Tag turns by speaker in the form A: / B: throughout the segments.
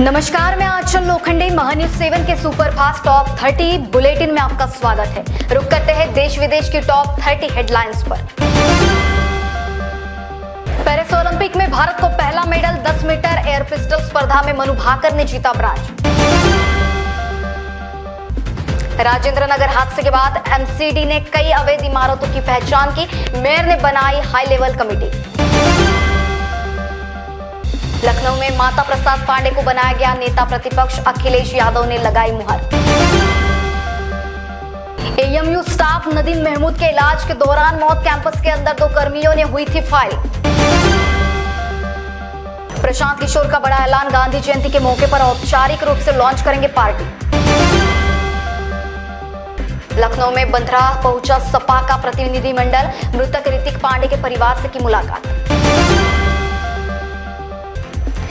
A: नमस्कार, मैं आंचल लोखंडे महान्यूज 7 के सुपरफास्ट टॉप 30 बुलेटिन में आपका स्वागत है। रुक करते हैं देश विदेश की टॉप 30 हेडलाइंस पर। पेरिस ओलंपिक में भारत को पहला मेडल, 10 मीटर एयर पिस्टल स्पर्धा में मनु भाकर ने जीता ब्रांज। राजेंद्र नगर हादसे के बाद एमसीडी ने कई अवैध इमारतों की पहचान की, मेयर ने बनाई हाई लेवल कमेटी। लखनऊ में माता प्रसाद पांडे को बनाया गया नेता प्रतिपक्ष, अखिलेश यादव ने लगाई मुहर। एएमयू स्टाफ नदीम महमूद के इलाज के दौरान मौत, कैंपस के अंदर 2 कर्मियों ने हुई थी फायर। प्रशांत किशोर का बड़ा ऐलान, गांधी जयंती के मौके पर औपचारिक रूप से लॉन्च करेंगे पार्टी। लखनऊ में बंदरा पहुंचा सपा का प्रतिनिधिमंडल, मृतक ऋतिक पांडे के परिवार से की मुलाकात।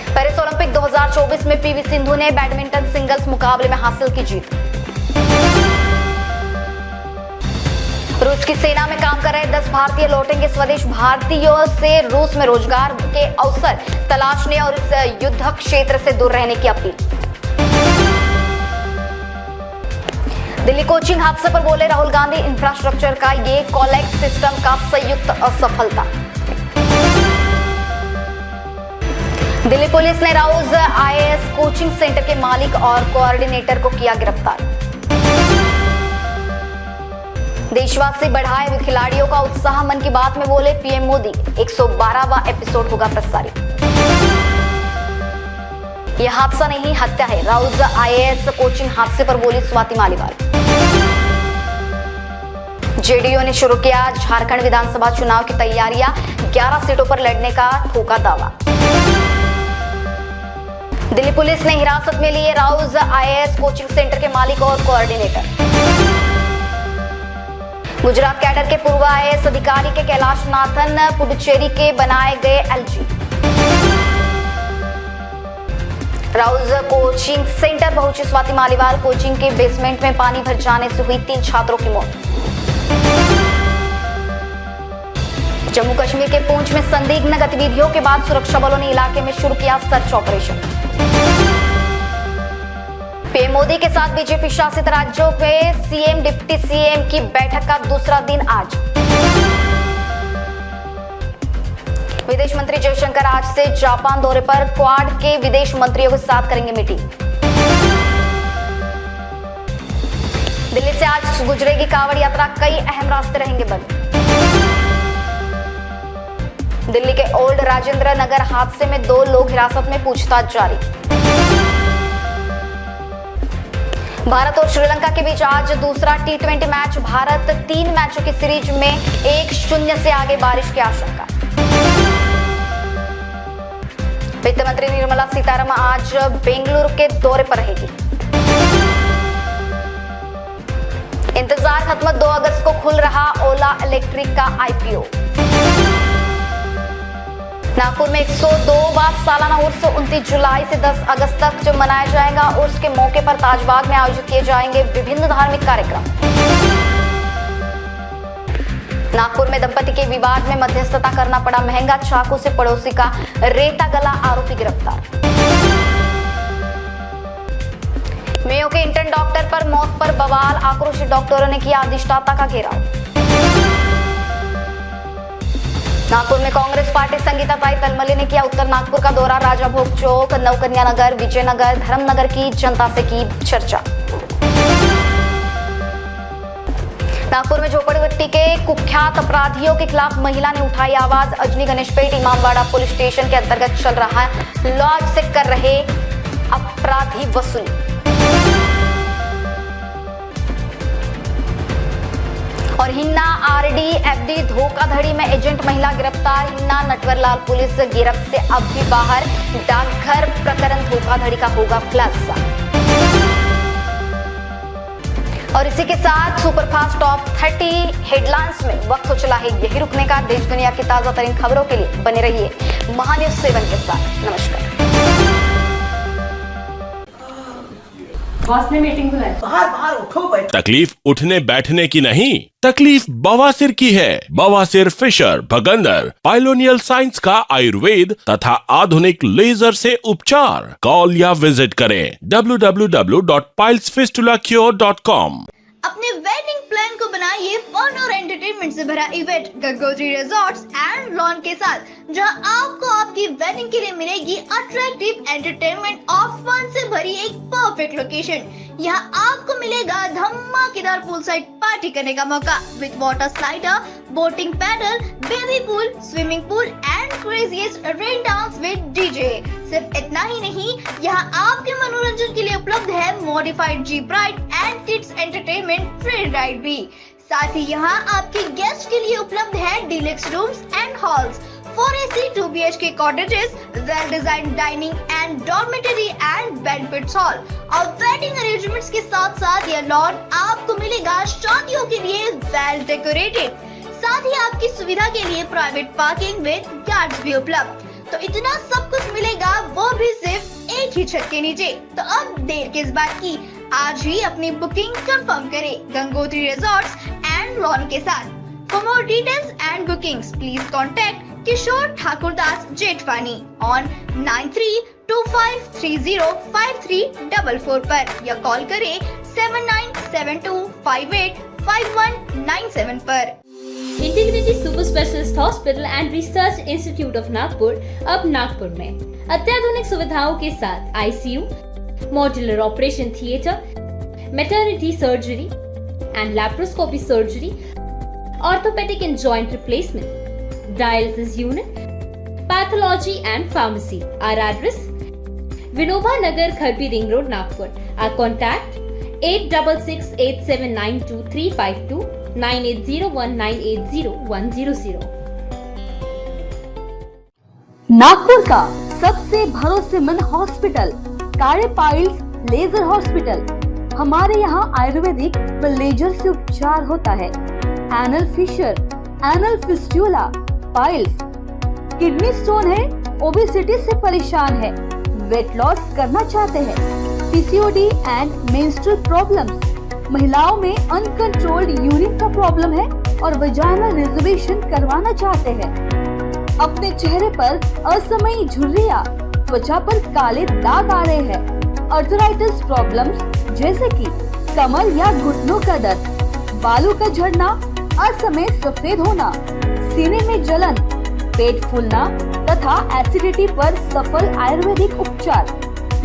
A: पेरिस ओलंपिक 2024 में पीवी सिंधु ने बैडमिंटन सिंगल्स मुकाबले में हासिल की जीत। रूस की सेना में काम कर रहे 10 भारतीय लौटेंगे स्वदेश, भारतीयों से रूस में रोजगार के अवसर तलाशने और इस युद्ध क्षेत्र से दूर रहने की अपील। दिल्ली कोचिंग हादसे पर बोले राहुल गांधी, इंफ्रास्ट्रक्चर का ये कॉलेक्स सिस्टम का संयुक्त असफलता। दिल्ली पुलिस ने राउज आईएएस कोचिंग सेंटर के मालिक और कोऑर्डिनेटर को किया गिरफ्तार। देशवासी बढ़ाए खिलाड़ियों का उत्साह, मन की बात में बोले पीएम मोदी। 112वां एपिसोड होगा प्रसारित। यह हादसा नहीं, हत्या है, राउज आईएएस कोचिंग हादसे पर बोली स्वाति मालीवाल। जेडीयू ने शुरू किया झारखंड विधानसभा चुनाव की तैयारियां, 11 सीटों पर लड़ने का ठोका दावा। दिल्ली पुलिस ने हिरासत में लिए राउज आईएएस कोचिंग सेंटर के मालिक और कोऑर्डिनेटर। गुजरात कैडर के पूर्व आईएएस अधिकारी के कैलाश नाथन पुडुचेरी के बनाए गए एलजी। राउज कोचिंग सेंटर पहुंची स्वाति मालीवाल, कोचिंग के बेसमेंट में पानी भर जाने से हुई 3 छात्रों की मौत। जम्मू कश्मीर के पूंछ में संदिग्ध गतिविधियों के बाद सुरक्षा बलों ने इलाके में शुरू किया सर्च ऑपरेशन। पीएम मोदी के साथ बीजेपी शासित राज्यों के सीएम डिप्टी सीएम की बैठक का दूसरा दिन आज। विदेश मंत्री जयशंकर आज से जापान दौरे पर, क्वाड के विदेश मंत्रियों के साथ करेंगे मीटिंग। दिल्ली से आज गुजरेगी कांवड़ यात्रा, कई अहम रास्ते रहेंगे बंद। दिल्ली के ओल्ड राजेंद्र नगर हादसे में 2 लोग हिरासत में, पूछताछ जारी। भारत और श्रीलंका के बीच आज दूसरा T20 मैच, भारत 3 मैचों की सीरीज में 1-0 से आगे, बारिश की आशंका। वित्त मंत्री निर्मला सीतारमण आज बेंगलुरु के दौरे पर रहेगी। इंतजार खत्म, 2 अगस्त को खुल रहा ओला इलेक्ट्रिक का आईपीओ। नागपुर में 102वां सालाना उर्स 29 जुलाई से 10 अगस्त तक जो मनाया जाएगा। उर्स के मौके पर ताजबाग में आयोजित किए जाएंगे विभिन्न धार्मिक कार्यक्रम। नागपुर में दंपति के विवाद में मध्यस्थता करना पड़ा महंगा, चाकू से पड़ोसी का रेता गला, आरोपी गिरफ्तार। मेयो के इंटर्न डॉक्टर पर मौत पर बवाल, आक्रोशित डॉक्टरों ने किया अधिष्ठाता का घेराव। नागपुर में कांग्रेस पार्टी संगीता ताई तलमले ने किया उत्तर नागपुर का दौरा, राजा भोग चौक, नवकन्या नगर, विजयनगर, धर्मनगर की जनता से की चर्चा। नागपुर में झोपड़पट्टी के कुख्यात अपराधियों के खिलाफ महिला ने उठाई आवाज, अजनी गणेशपेट इमामबाड़ा पुलिस स्टेशन के अंतर्गत चल रहा लॉज से कर रहे अपराधी वसूली। और हिन्ना आरडी एफडी धोखाधड़ी में एजेंट महिला गिरफ्तार, हिन्ना नटवरलाल पुलिस गिरफ्त से अब भी बाहर, डाकघर प्रकरण धोखाधड़ी का होगा खुलासा। और इसी के साथ सुपरफास्ट टॉप 30 हेडलाइंस में वक्त हो चला है यही रुकने का। देश दुनिया की ताजा तरीन खबरों के लिए बने रहिए महान्यूज 7 के साथ। नमस्कार।
B: बॉस ने मीटिंग बुलाई।
C: बाहर उठो बैठ।
D: तकलीफ उठने बैठने की नहीं, तकलीफ बवासीर की है। बवासीर फिशर भगंदर पाइलोनियल साइंस का आयुर्वेद तथा आधुनिक लेजर से उपचार। कॉल या विजिट करें www.pilesfistulacure.com।
E: अपने वेडिंग प्लान को बनाइए फन और एंटरटेनमेंट से भरा event Gangotri resorts and lawn के साथ, जहां आपको आपकी वेडिंग के लिए मिलेगी अट्रैक्टिव एंटरटेनमेंट और फन से भरी एक परफेक्ट लोकेशन। यहाँ आपको मिलेगा धमाकेदार पूल साइड पार्टी करने का मौका with water slider, boating pedal, baby pool, swimming pool and craziest rain dance with DJ. सिर्फ इतना ही नहीं, यहाँ आपके मनोरंजन के लिए उपलब्ध है modified jeep ride and kids entertainment free ride भी। साथ ही यहाँ आपके गेस्ट के लिए उपलब्ध है deluxe rooms and halls, 4 AC 2 BHK cottages, well designed dining and dormitory and banquet hall और वेडिंग अरेंजमेंट्स के साथ साथ यह लॉन आपको मिलेगा शादियों के लिए वेल डेकोरेटेड। साथ ही आपकी सुविधा के लिए प्राइवेट पार्किंग विद गार्ड्स भी उपलब्ध। तो इतना सब कुछ मिलेगा, वो भी सिर्फ एक ही छत के नीचे। तो अब देर किस बात की, आज ही अपनी बुकिंग कंफर्म करें गंगोत्री रिजॉर्ट्स एंड लॉन के साथ। For more details and bookings, please contact Kishore Thakurdas Jetwani on 9325305344 पर या कॉल करें 7972585197 पर।
F: Integrity super specialist hospital and research institute of Nagpur अब नागपुर में अत्याधुनिक सुविधाओं के साथ ICU, modular operation theatre, maternity surgery and laparoscopy surgery, orthopaedic and joint replacement, dialysis unit, pathology and pharmacy. Our address Vinobha Nagar, Kharbi Ring Road, Nagpur. Our contact 8668792352 9801980100।
G: Nagpur का सबसे भरोसेमंद hospital कार्य पाइल्स लेजर हॉस्पिटल। हमारे यहाँ आयुर्वेदिक व laser से उपचार होता है। Anal fissure, anal fistula, piles, kidney stone है, ओबेसिटी से परेशान है, वेट लॉस करना चाहते हैं, PCOD एंड मेंस्ट्रुअल प्रॉब्लम्स, महिलाओं में अनकंट्रोल्ड यूरिन का प्रॉब्लम है और वजाइनल रिजर्वेशन करवाना चाहते हैं, अपने चेहरे पर असमयी झुर्रियां, त्वचा पर काले दाग आ रहे हैं, अर्थराइटिस प्रॉब्लम्स जैसे कि कमर या घुटनों का दर्द, बालों का झड़ना, असमय सफेद होना, सीने में जलन, पेट फूलना तथा एसिडिटी पर सफल आयुर्वेदिक उपचार,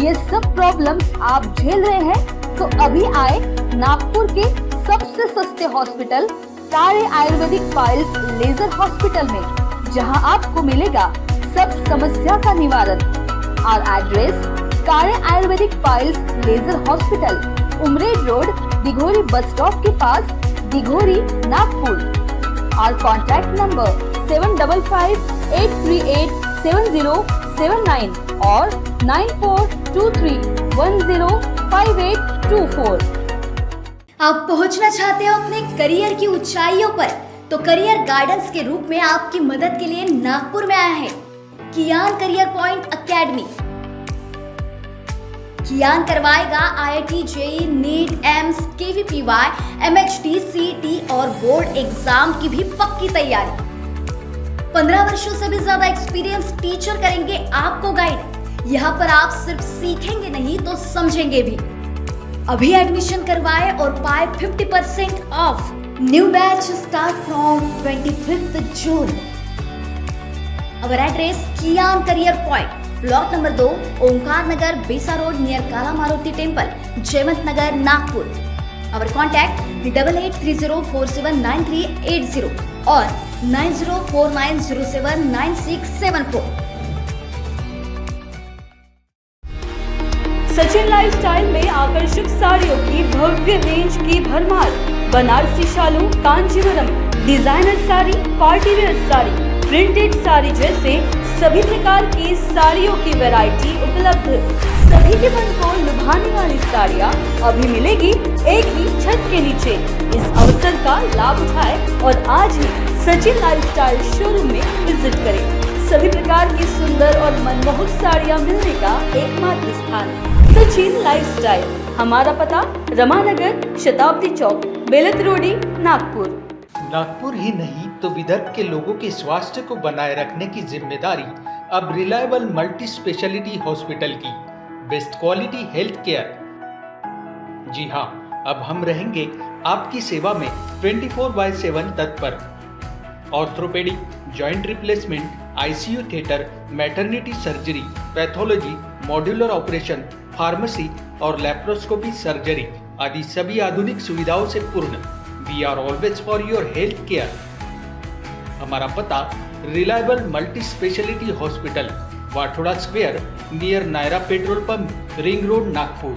G: ये सब प्रॉब्लम्स आप झेल रहे हैं तो अभी आए नागपुर के सबसे सस्ते हॉस्पिटल कार्य आयुर्वेदिक पाइल्स लेजर हॉस्पिटल में, जहां आपको मिलेगा सब समस्या का निवारण। और एड्रेस कार्य Ayurvedic piles laser hospital, Umred road, Dighori bus stop के पास, दिघोरी, नागपुर। और कॉन्टैक्ट नंबर 7538387079 और 9423105824।
E: आप पहुंचना चाहते हो अपने करियर की ऊंचाइयों पर, तो करियर गाइडेंस के रूप में आपकी मदद के लिए नागपुर में आया है कियान करियर पॉइंट एकेडमी। कियान करवाएगा IIT, JEE, NEET, AIIMS, KVPY, MHT, CET और बोर्ड एग्जाम की भी पक्की तैयारी। 15 वर्षों से भी ज्यादा एक्सपीरियंस टीचर करेंगे आपको गाइड। यहाँ पर आप सिर्फ सीखेंगे नहीं तो समझेंगे भी। अभी एडमिशन करवाए और पाए 50% off. New batch start from 25th June। Our address Kiyan career point, block number 2, Omkar Nagar, Besa road near Kala Maruti temple, Jaywant Nagar, Nagpur. Our contact 8830479380 और 9049079674।
G: सचिन लाइफस्टाइल में आकर्षक साड़ियों की भव्य रेंज की भरमार, बनारसी शालू, Kanjivaram, designer sari, party wear sari, printed sari जैसे सभी प्रकार की साड़ियों की वैरायटी उपलब्ध। सभी के मन को लुभाने वाली साड़ियाँ अभी मिलेगी एक ही छत के नीचे। इस अवसर का लाभ उठाएं और आज ही सचिन लाइफस्टाइल शोरूम में विजिट करें। सभी प्रकार की सुंदर और मनमोहक साड़ियाँ मिलने का एकमात्र स्थान सचिन लाइफस्टाइल। हमारा पता रमानगर, शताब्दी चौक, बेलत रोडी, नागपुर।
B: नागपुर ही नहीं तो विदर्भ के लोगों के स्वास्थ्य को बनाए रखने की जिम्मेदारी अब रिलायबल मल्टी स्पेशलिटी हॉस्पिटल की। Best quality health care. जी हाँ, अब हम रहेंगे आपकी सेवा में 24/7 तत्पर। Orthopaedic, joint replacement, ICU theatre, maternity surgery, pathology, modular operation, pharmacy और लैप्रोस्कोपी सर्जरी आदि सभी आधुनिक सुविधाओं से पूर्ण। We are always for your health care. हमारा पता reliable multi speciality hospital, Wathoda square, near Nayara petrol pump, ring road, Nagpur.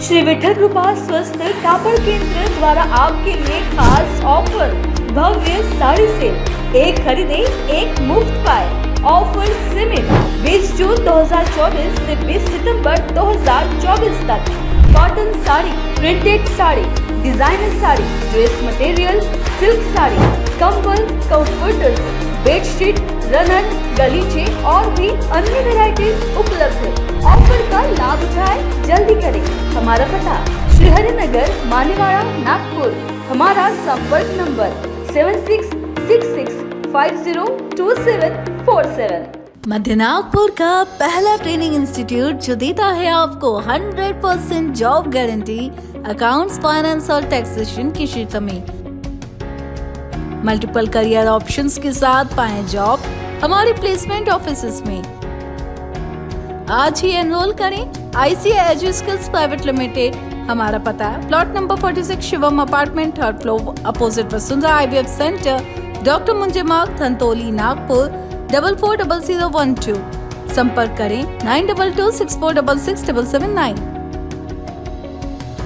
G: Shri Vithal Krupa स्वस्थ कापड़ केंद्र द्वारा आपके लिए खास ऑफर, भव्य साड़ी सेल, एक खरीदे एक मुफ्त पाए। ऑफर सीमित 20 जून 2024 से 20 सितंबर 2024 तक। Cotton sari, printed sari, designer sari, dress material, silk sari, कंबल, कंफर्टर्स, बेडशीट, रनर, गलीचे और भी अन्य वैरायटीज उपलब्ध है। ऑफर का लाभ उठाएं, जल्दी करें। हमारा पता श्री हरिनगर, मानेवाड़ा, नागपुर। हमारा संपर्क नंबर 7666502747।
C: मध्य नागपुर का पहला ट्रेनिंग इंस्टीट्यूट जो देता है आपको 100% जॉब गारंटी अकाउंट्स, फाइनेंस और टैक्सेशन के क्षेत्र में। मल्टीपल करियर ऑप्शंस के साथ पाएं जॉब हमारे प्लेसमेंट ऑफिसेज में। आज ही एनरोल करें ICI एजुस्किल्स प्राइवेट लिमिटेड। हमारा पता है plot number 46, Shivam apartment, 3rd floor, opposite Vasundhara IVF centre, doctor Munje Marg, Dhantoli, Nagpur 440012। संपर्क करें 9226466779।